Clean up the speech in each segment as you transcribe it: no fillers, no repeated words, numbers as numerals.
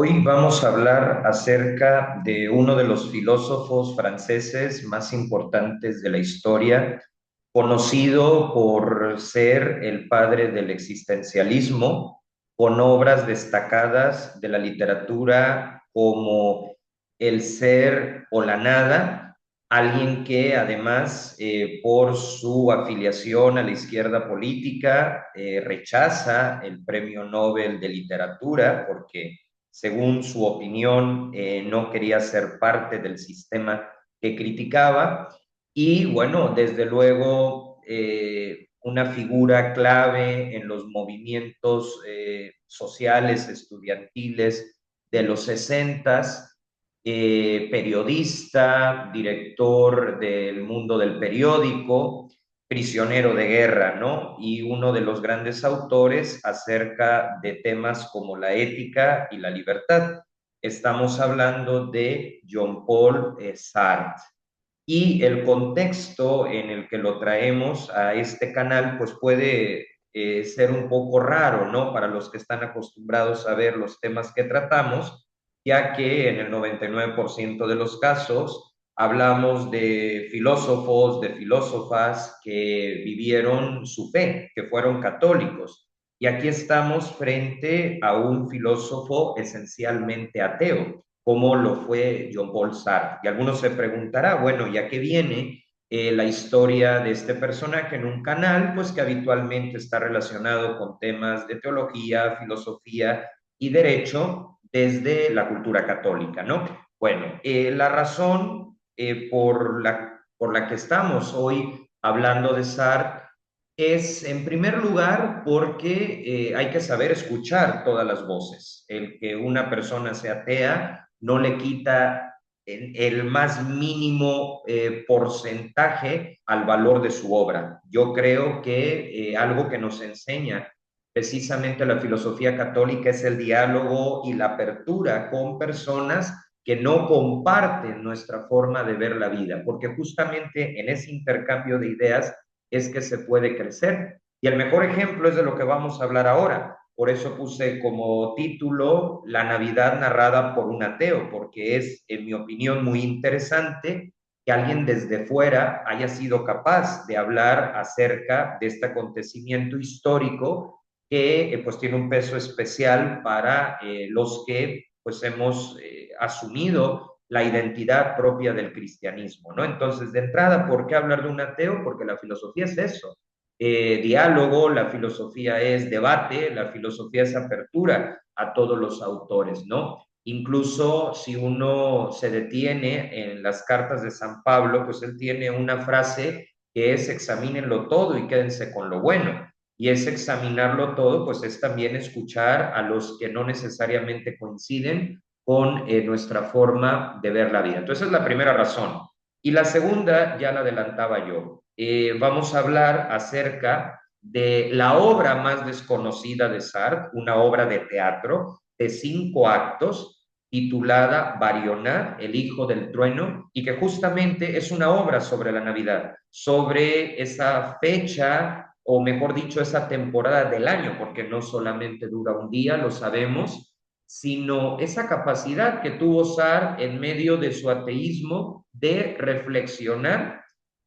Hoy vamos a hablar acerca de uno de los filósofos franceses más importantes de la historia, conocido por ser el padre del existencialismo, con obras destacadas de la literatura como El ser o la nada, alguien que además por su afiliación a la izquierda política rechaza el Premio Nobel de Literatura porque según su opinión, no quería ser parte del sistema que criticaba. Y bueno, desde luego, una figura clave en los movimientos sociales, estudiantiles de los 60, periodista, director del Mundo del Periódico, prisionero de guerra, ¿no? Y uno de los grandes autores acerca de temas como la ética y la libertad. Estamos hablando de Jean-Paul Sartre. Y el contexto en el que lo traemos a este canal, pues puede ser un poco raro, ¿no? Para los que están acostumbrados a ver los temas que tratamos, ya que en el 99% de los casos hablamos de filósofos, de filósofas que vivieron su fe, que fueron católicos. Y aquí estamos frente a un filósofo esencialmente ateo, como lo fue John Paul Sartre. Y algunos se preguntará, bueno, ¿ya que viene la historia de este personaje en un canal, pues que habitualmente está relacionado con temas de teología, filosofía y derecho desde la cultura católica, ¿no? Bueno, la razón por la que estamos hoy hablando de Sartre es, en primer lugar, porque hay que saber escuchar todas las voces. El que una persona sea atea no le quita el más mínimo porcentaje al valor de su obra. Yo creo que algo que nos enseña precisamente la filosofía católica es el diálogo y la apertura con personas que no comparten nuestra forma de ver la vida, porque justamente en ese intercambio de ideas es que se puede crecer. Y el mejor ejemplo es de lo que vamos a hablar ahora. Por eso puse como título La Navidad narrada por un ateo, porque es, en mi opinión, muy interesante que alguien desde fuera haya sido capaz de hablar acerca de este acontecimiento histórico que pues tiene un peso especial para los que pues hemos asumido la identidad propia del cristianismo, ¿no? Entonces, de entrada, ¿por qué hablar de un ateo? Porque la filosofía es eso, diálogo, la filosofía es debate, la filosofía es apertura a todos los autores, ¿no? Incluso si uno se detiene en las cartas de San Pablo, pues él tiene una frase que es examínenlo todo y quédense con lo bueno. Y es examinarlo todo, pues es también escuchar a los que no necesariamente coinciden con nuestra forma de ver la vida. Entonces, esa es la primera razón. Y la segunda, ya la adelantaba yo, vamos a hablar acerca de la obra más desconocida de Sartre, una obra de teatro de 5 actos titulada Barioná, el hijo del trueno, y que justamente es una obra sobre la Navidad, sobre esa fecha, o mejor dicho, esa temporada del año, porque no solamente dura un día, lo sabemos, sino esa capacidad que tuvo Sartre en medio de su ateísmo de reflexionar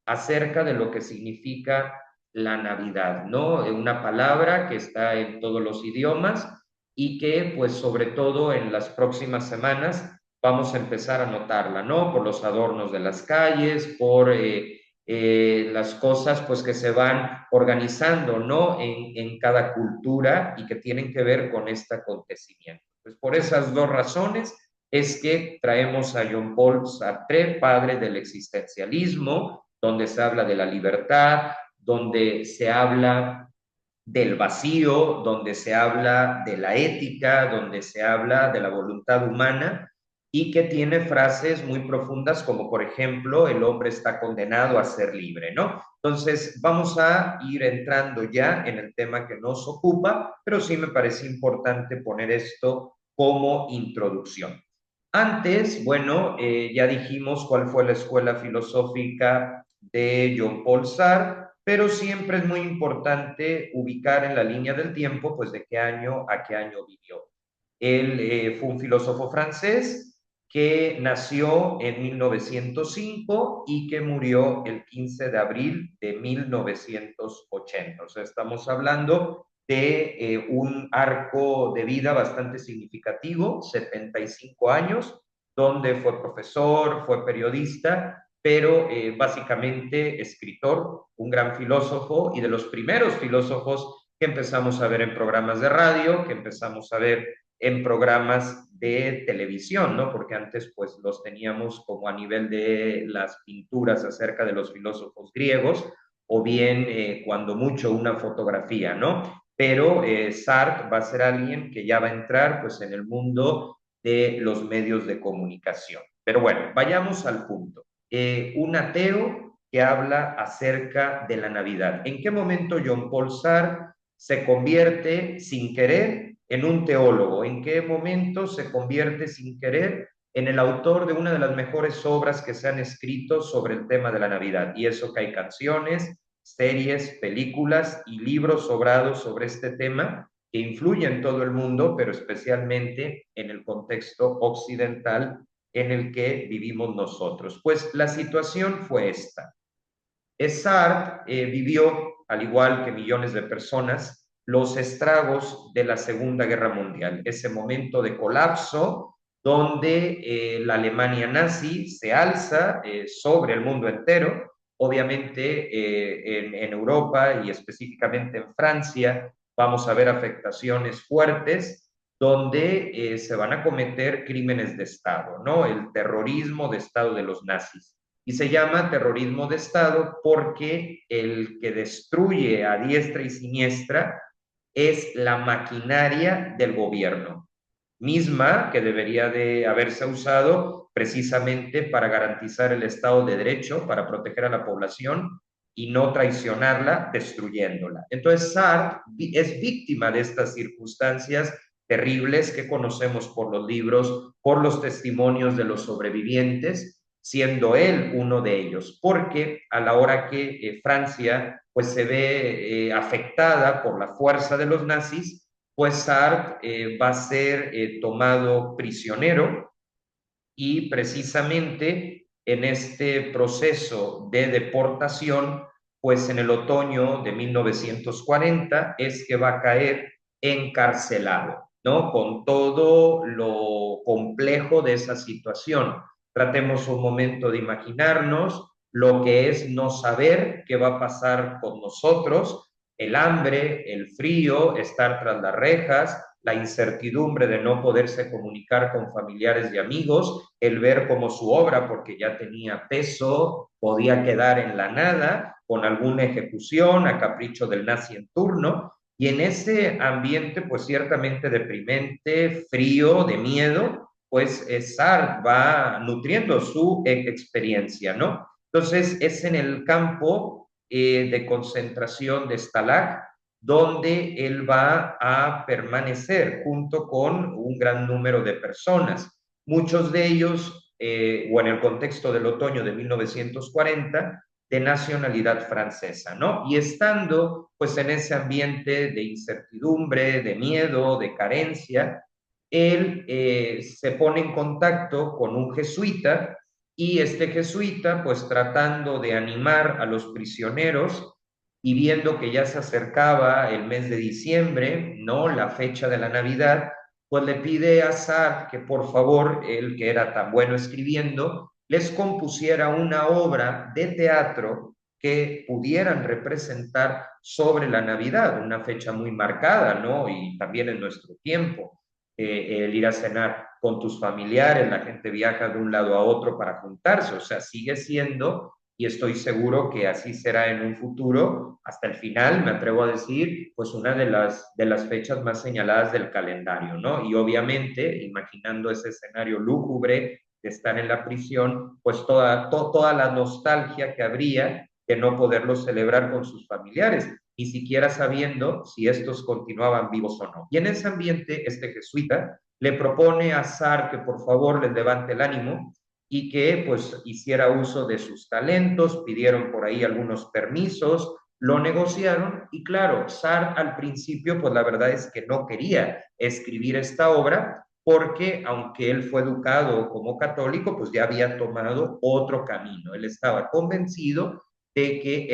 acerca de lo que significa la Navidad, ¿no? Una palabra que está en todos los idiomas y que, pues, sobre todo en las próximas semanas vamos a empezar a notarla, ¿no? Por los adornos de las calles, por las cosas, pues, que se van organizando, ¿no? En cada cultura y que tienen que ver con este acontecimiento. Pues por esas dos razones es que traemos a Jean-Paul Sartre, padre del existencialismo, donde se habla de la libertad, donde se habla del vacío, donde se habla de la ética, donde se habla de la voluntad humana y que tiene frases muy profundas como por ejemplo el hombre está condenado a ser libre, ¿no? Entonces vamos a ir entrando ya en el tema que nos ocupa, pero sí me parece importante poner esto como introducción. Antes, bueno, ya dijimos cuál fue la escuela filosófica de Jean-Paul Sartre, pero siempre es muy importante ubicar en la línea del tiempo, pues de qué año a qué año vivió. Él fue un filósofo francés que nació en 1905 y que murió el 15 de abril de 1980. O sea, estamos hablando de un arco de vida bastante significativo, 75 años, donde fue profesor, fue periodista, pero básicamente escritor, un gran filósofo y de los primeros filósofos que empezamos a ver en programas de radio, que empezamos a ver en programas de televisión, ¿no? Porque antes pues los teníamos como a nivel de las pinturas acerca de los filósofos griegos o bien cuando mucho una fotografía, ¿no? Pero Sartre va a ser alguien que ya va a entrar pues en el mundo de los medios de comunicación. Pero bueno, vayamos al punto. Un ateo que habla acerca de la Navidad. ¿En qué momento John Paul Sartre se convierte sin querer en un teólogo? ¿En qué momento se convierte sin querer en el autor de una de las mejores obras que se han escrito sobre el tema de la Navidad? Y eso que hay canciones, series, películas y libros sobrados sobre este tema que influyen en todo el mundo, pero especialmente en el contexto occidental en el que vivimos nosotros. Pues la situación fue esta. Sartre vivió, al igual que millones de personas, los estragos de la Segunda Guerra Mundial, ese momento de colapso donde la Alemania nazi se alza sobre el mundo entero, obviamente en Europa y específicamente en Francia vamos a ver afectaciones fuertes donde se van a cometer crímenes de Estado, ¿no? El terrorismo de Estado de los nazis. Y se llama terrorismo de Estado porque el que destruye a diestra y siniestra es la maquinaria del gobierno, misma que debería de haberse usado precisamente para garantizar el Estado de Derecho, para proteger a la población y no traicionarla destruyéndola. Entonces, Sartre es víctima de estas circunstancias terribles que conocemos por los libros, por los testimonios de los sobrevivientes, siendo él uno de ellos, porque a la hora que Francia pues se ve afectada por la fuerza de los nazis, pues Sartre va a ser tomado prisionero y precisamente en este proceso de deportación, pues en el otoño de 1940 es que va a caer encarcelado, ¿no? Con todo lo complejo de esa situación. Tratemos un momento de imaginarnos lo que es no saber qué va a pasar con nosotros, el hambre, el frío, estar tras las rejas, la incertidumbre de no poderse comunicar con familiares y amigos, el ver cómo su obra, porque ya tenía peso, podía quedar en la nada con alguna ejecución a capricho del nazi en turno. Y en ese ambiente, pues ciertamente deprimente, frío, de miedo, pues Sartre va nutriendo su experiencia, ¿no? Entonces es en el campo de concentración de Stalag donde él va a permanecer junto con un gran número de personas, muchos de ellos, o en el contexto del otoño de 1940, de nacionalidad francesa, ¿no? Y estando pues en ese ambiente de incertidumbre, de miedo, de carencia, él se pone en contacto con un jesuita y este jesuita pues tratando de animar a los prisioneros y viendo que ya se acercaba el mes de diciembre, ¿no? La fecha de la Navidad, pues le pide a Sartre que por favor, él que era tan bueno escribiendo, les compusiera una obra de teatro que pudieran representar sobre la Navidad, una fecha muy marcada, ¿no? Y también en nuestro tiempo. El ir a cenar con tus familiares, la gente viaja de un lado a otro para juntarse, o sea, sigue siendo, y estoy seguro que así será en un futuro, hasta el final, me atrevo a decir, pues una de las fechas más señaladas del calendario, ¿no? Y obviamente, imaginando ese escenario lúgubre de estar en la prisión, pues toda la nostalgia que habría de no poderlo celebrar con sus familiares, ni siquiera sabiendo si estos continuaban vivos o no. Y en ese ambiente, este jesuita le propone a Sartre que por favor les levante el ánimo y que pues hiciera uso de sus talentos, pidieron por ahí algunos permisos Lo negociaron y claro, Sartre al principio, pues la verdad es que no quería escribir esta obra porque aunque él fue educado como católico, pues ya había tomado otro camino. Él estaba convencido de que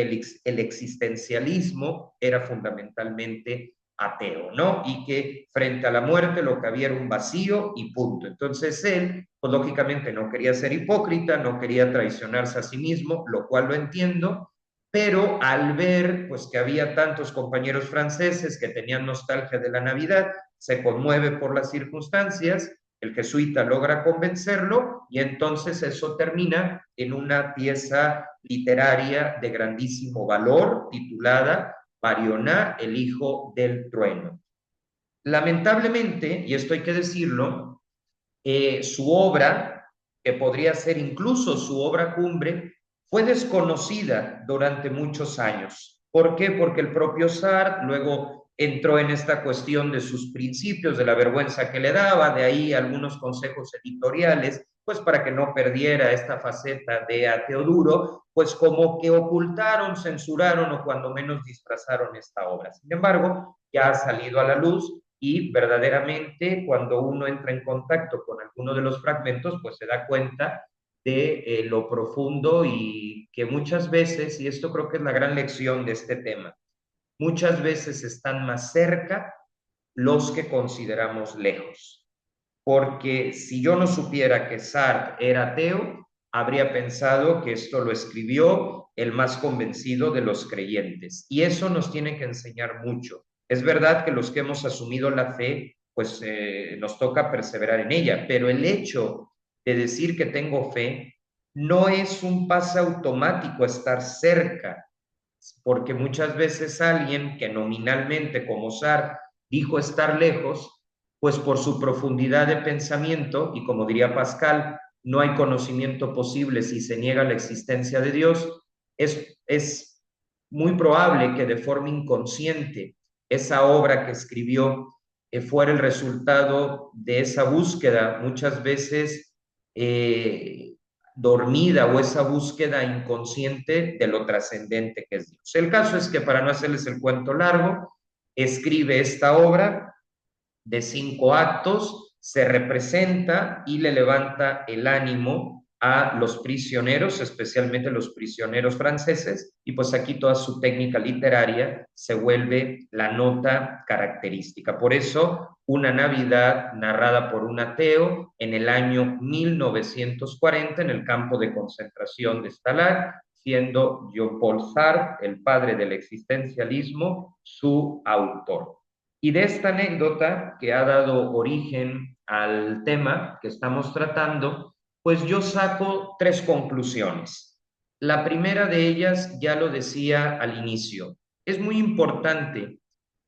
el existencialismo era fundamentalmente ateo, ¿no? Y que frente a la muerte lo que había era un vacío y punto. Entonces él, pues lógicamente no quería ser hipócrita, no quería traicionarse a sí mismo, lo cual lo entiendo, pero al ver pues que había tantos compañeros franceses que tenían nostalgia de la Navidad, se conmueve por las circunstancias, el jesuita logra convencerlo y entonces eso termina en una pieza literaria de grandísimo valor titulada Marionat, el hijo del trueno. Lamentablemente, y esto hay que decirlo, su obra, que podría ser incluso su obra cumbre, fue desconocida durante muchos años. ¿Por qué? Porque el propio Sartre luego entró en esta cuestión de sus principios, de la vergüenza que le daba, de ahí algunos consejos editoriales, pues para que no perdiera esta faceta de ateo duro, pues como que ocultaron, censuraron o cuando menos disfrazaron esta obra. Sin embargo, ya ha salido a la luz y verdaderamente cuando uno entra en contacto con alguno de los fragmentos, pues se da cuenta de lo profundo y que muchas veces, y esto creo que es la gran lección de este tema, muchas veces están más cerca los que consideramos lejos. Porque si yo no supiera que Sartre era ateo, habría pensado que esto lo escribió el más convencido de los creyentes. Y eso nos tiene que enseñar mucho. Es verdad que los que hemos asumido la fe, pues nos toca perseverar en ella, pero el hecho de decir que tengo fe no es un pase automático a estar cerca, porque muchas veces alguien que nominalmente, como Sartre, dijo estar lejos, pues por su profundidad de pensamiento, y como diría Pascal, no hay conocimiento posible si se niega la existencia de Dios, es muy probable que de forma inconsciente esa obra que escribió fuera el resultado de esa búsqueda, muchas veces dormida o esa búsqueda inconsciente de lo trascendente que es Dios. El caso es que para no hacerles el cuento largo, escribe esta obra de 5 actos, se representa y le levanta el ánimo a los prisioneros, especialmente los prisioneros franceses, y pues aquí toda su técnica literaria se vuelve la nota característica. Por eso, una Navidad narrada por un ateo en el año 1940 en el campo de concentración de Stalag, siendo Jean-Paul Sartre, el padre del existencialismo, su autor. Y de esta anécdota que ha dado origen al tema que estamos tratando, pues yo saco 3 conclusiones. La primera de ellas, ya lo decía al inicio, es muy importante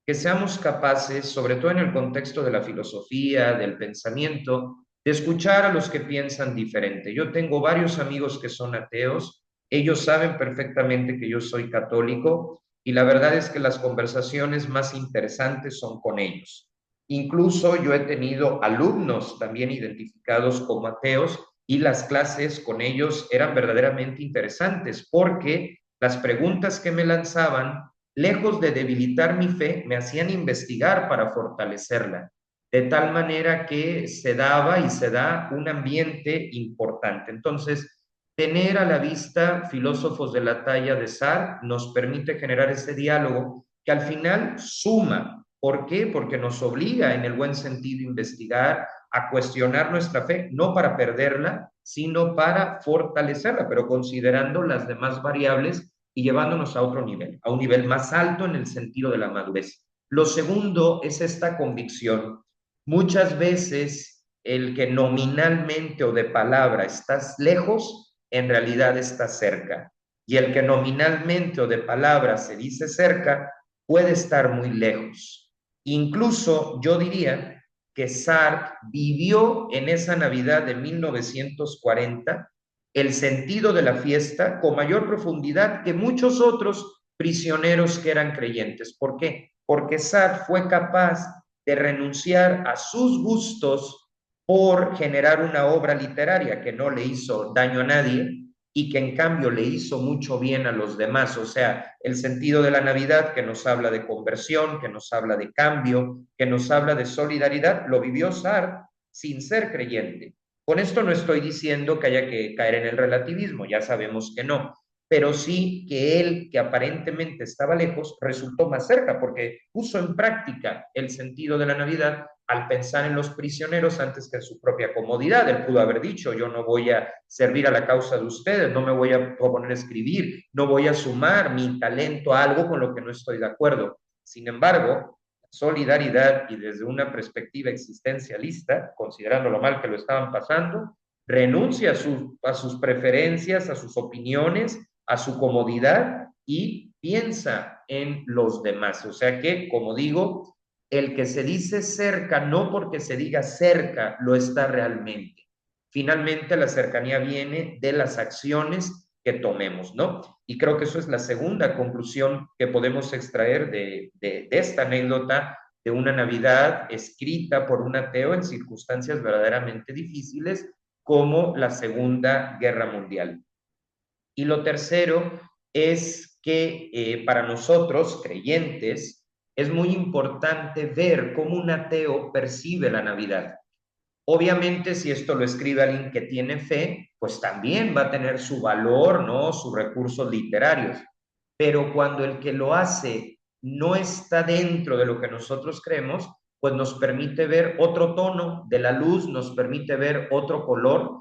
que seamos capaces, sobre todo en el contexto de la filosofía, del pensamiento, de escuchar a los que piensan diferente. Yo tengo varios amigos que son ateos, ellos saben perfectamente que yo soy católico y la verdad es que las conversaciones más interesantes son con ellos. Incluso yo he tenido alumnos también identificados como ateos y las clases con ellos eran verdaderamente interesantes porque las preguntas que me lanzaban, lejos de debilitar mi fe, me hacían investigar para fortalecerla, de tal manera que se daba y se da un ambiente importante. Entonces, tener a la vista filósofos de la talla de Sartre nos permite generar ese diálogo que al final suma. ¿Por qué? Porque nos obliga en el buen sentido a investigar, a cuestionar nuestra fe, no para perderla, sino para fortalecerla, pero considerando las demás variables y llevándonos a otro nivel, a un nivel más alto en el sentido de la madurez. Lo segundo es esta convicción. Muchas veces el que nominalmente o de palabra estás lejos, en realidad estás cerca. Y el que nominalmente o de palabra se dice cerca, puede estar muy lejos. Incluso yo diría que Sartre vivió en esa Navidad de 1940 el sentido de la fiesta con mayor profundidad que muchos otros prisioneros que eran creyentes. ¿Por qué? Porque Sartre fue capaz de renunciar a sus gustos por generar una obra literaria que no le hizo daño a nadie y que en cambio le hizo mucho bien a los demás. O sea, el sentido de la Navidad que nos habla de conversión, que nos habla de cambio, que nos habla de solidaridad, lo vivió Sartre sin ser creyente. Con esto no estoy diciendo que haya que caer en el relativismo, ya sabemos que no, pero sí que él, que aparentemente estaba lejos, resultó más cerca porque puso en práctica el sentido de la Navidad al pensar en los prisioneros antes que en su propia comodidad. Él pudo haber dicho, yo no voy a servir a la causa de ustedes, no me voy a proponer escribir, no voy a sumar mi talento a algo con lo que no estoy de acuerdo. Sin embargo, solidaridad y desde una perspectiva existencialista, considerando lo mal que lo estaban pasando, renuncia a sus preferencias, a sus opiniones, a su comodidad y piensa en los demás. O sea que, como digo, el que se dice cerca, no porque se diga cerca, lo está realmente. Finalmente, la cercanía viene de las acciones que tomemos, ¿no? Y creo que eso es la segunda conclusión que podemos extraer de esta anécdota de una Navidad escrita por un ateo en circunstancias verdaderamente difíciles como la Segunda Guerra Mundial. Y lo tercero es que para nosotros, creyentes, es muy importante ver cómo un ateo percibe la Navidad. Obviamente, si esto lo escribe alguien que tiene fe, pues también va a tener su valor, ¿no? Sus recursos literarios. Pero cuando el que lo hace no está dentro de lo que nosotros creemos, pues nos permite ver otro tono de la luz, nos permite ver otro color,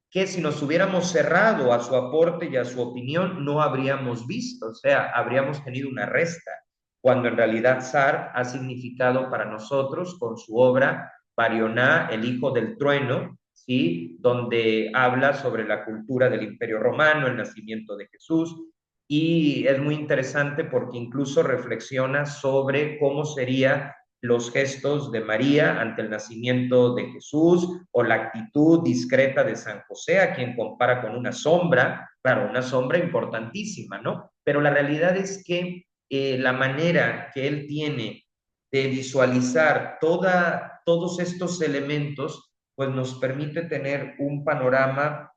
que si nos hubiéramos cerrado a su aporte y a su opinión, no habríamos visto, o sea, habríamos tenido una resta, cuando en realidad Sartre ha significado para nosotros, con su obra, Barioná, el hijo del trueno, ¿sí? Donde habla sobre la cultura del Imperio Romano, el nacimiento de Jesús, y es muy interesante porque incluso reflexiona sobre cómo serían los gestos de María ante el nacimiento de Jesús o la actitud discreta de San José, a quien compara con una sombra, claro, una sombra importantísima, ¿no? Pero la realidad es que la manera que él tiene de visualizar todos estos elementos, pues nos permite tener un panorama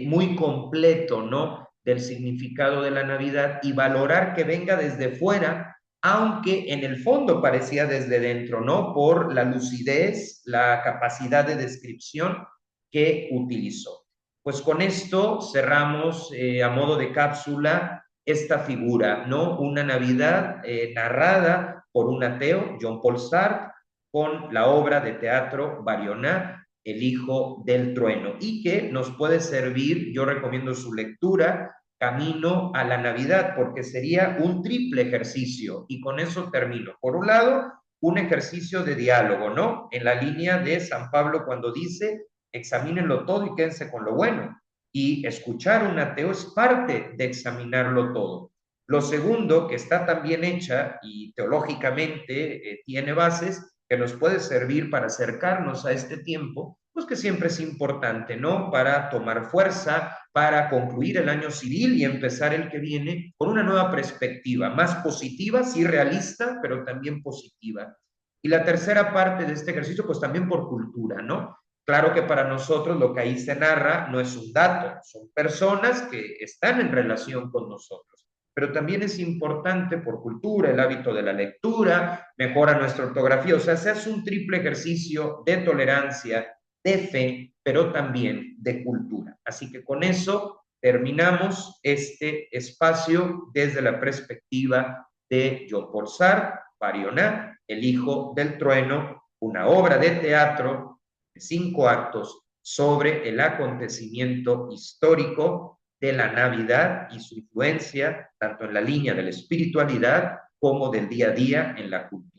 muy completo, ¿no? Del significado de la Navidad y valorar que venga desde fuera, aunque en el fondo parecía desde dentro, ¿no? Por la lucidez, la capacidad de descripción que utilizó. Pues con esto cerramos a modo de cápsula esta figura, ¿no? Una Navidad narrada por un ateo, Jean Paul Sartre, con la obra de teatro Barioná, El hijo del trueno, y que nos puede servir, yo recomiendo su lectura, camino a la Navidad, porque sería un triple ejercicio, y con eso termino. Por un lado, un ejercicio de diálogo, ¿no? En la línea de San Pablo cuando dice, examínenlo todo y quédense con lo bueno. Y escuchar a un ateo es parte de examinarlo todo. Lo segundo, que está también hecha y teológicamente tiene bases, que nos puede servir para acercarnos a este tiempo, pues que siempre es importante, ¿no? Para tomar fuerza, para concluir el año civil y empezar el que viene con una nueva perspectiva, más positiva, sí realista, pero también positiva. Y la tercera parte de este ejercicio, pues también por cultura, ¿no? Claro que para nosotros lo que ahí se narra no es un dato, son personas que están en relación con nosotros. Pero también es importante por cultura, el hábito de la lectura, mejora nuestra ortografía, o sea, se hace un triple ejercicio de tolerancia, de fe, pero también de cultura. Así que con eso terminamos este espacio desde la perspectiva de Jean-Paul Sartre, Barioná, El hijo del trueno, una obra de teatro de 5 actos sobre el acontecimiento histórico de la Navidad y su influencia tanto en la línea de la espiritualidad como del día a día en la cultura.